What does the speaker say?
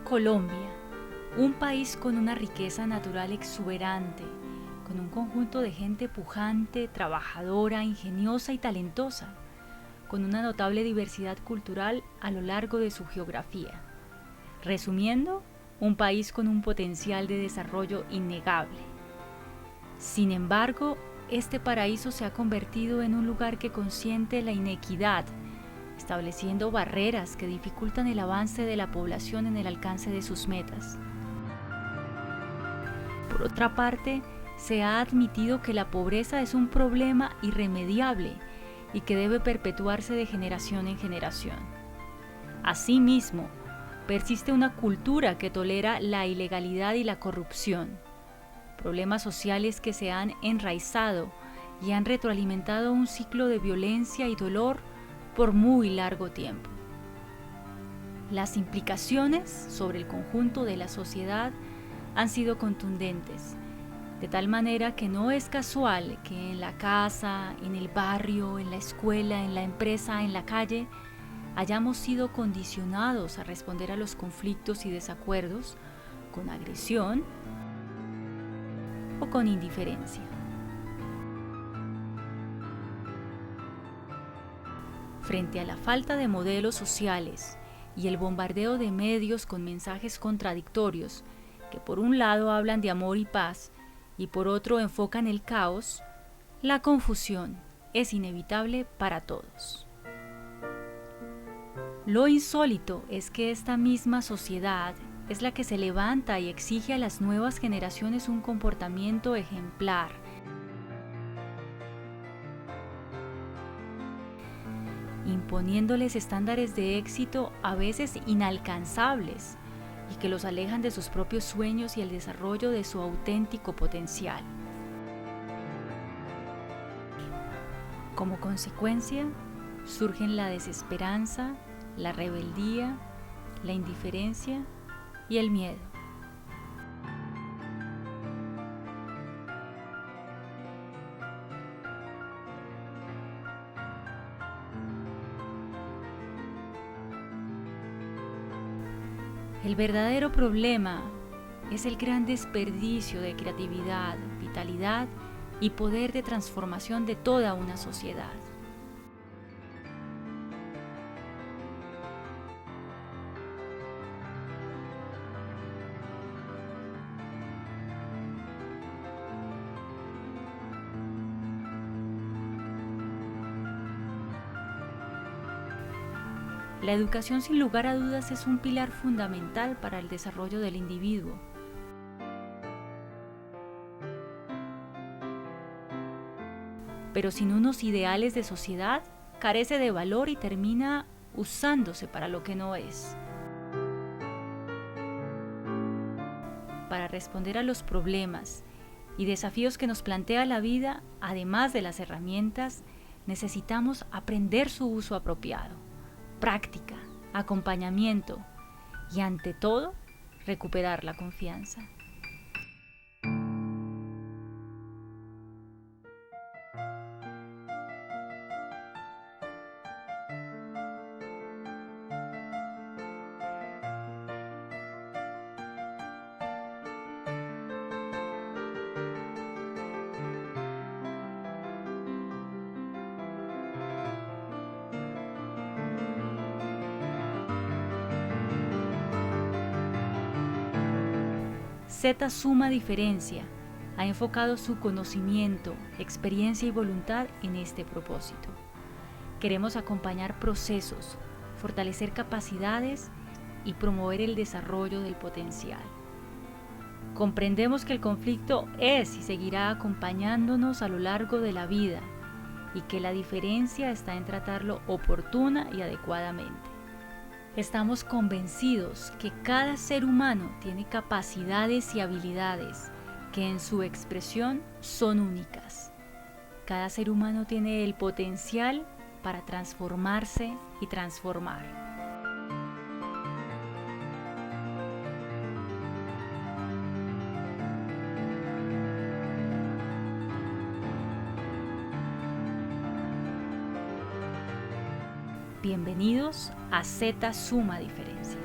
Colombia, un país con una riqueza natural exuberante, con un conjunto de gente pujante, trabajadora, ingeniosa y talentosa, con una notable diversidad cultural a lo largo de su geografía. Resumiendo, un país con un potencial de desarrollo innegable. Sin embargo, este paraíso se ha convertido en un lugar que consiente la inequidad, estableciendo barreras que dificultan el avance de la población en el alcance de sus metas. Por otra parte, se ha admitido que la pobreza es un problema irremediable y que debe perpetuarse de generación en generación. Asimismo, persiste una cultura que tolera la ilegalidad y la corrupción, problemas sociales que se han enraizado y han retroalimentado un ciclo de violencia y dolor por muy largo tiempo. Las implicaciones sobre el conjunto de la sociedad han sido contundentes, de tal manera que no es casual que en la casa, en el barrio, en la escuela, en la empresa, en la calle, hayamos sido condicionados a responder a los conflictos y desacuerdos con agresión o con indiferencia. Frente a la falta de modelos sociales y el bombardeo de medios con mensajes contradictorios que por un lado hablan de amor y paz y por otro enfocan el caos, la confusión es inevitable para todos. Lo insólito es que esta misma sociedad es la que se levanta y exige a las nuevas generaciones un comportamiento ejemplar, imponiéndoles estándares de éxito a veces inalcanzables y que los alejan de sus propios sueños y el desarrollo de su auténtico potencial. Como consecuencia, surgen la desesperanza, la rebeldía, la indiferencia y el miedo. El verdadero problema es el gran desperdicio de creatividad, vitalidad y poder de transformación de toda una sociedad. La educación, sin lugar a dudas, es un pilar fundamental para el desarrollo del individuo. Pero sin unos ideales de sociedad, carece de valor y termina usándose para lo que no es. Para responder a los problemas y desafíos que nos plantea la vida, además de las herramientas, necesitamos aprender su uso apropiado, práctica, acompañamiento y, ante todo, recuperar la confianza. Z Suma Diferencia ha enfocado su conocimiento, experiencia y voluntad en este propósito. Queremos acompañar procesos, fortalecer capacidades y promover el desarrollo del potencial. Comprendemos que el conflicto es y seguirá acompañándonos a lo largo de la vida y que la diferencia está en tratarlo oportuna y adecuadamente. Estamos convencidos que cada ser humano tiene capacidades y habilidades que en su expresión son únicas. Cada ser humano tiene el potencial para transformarse y transformar. Bienvenidos a Z Suma Diferencia.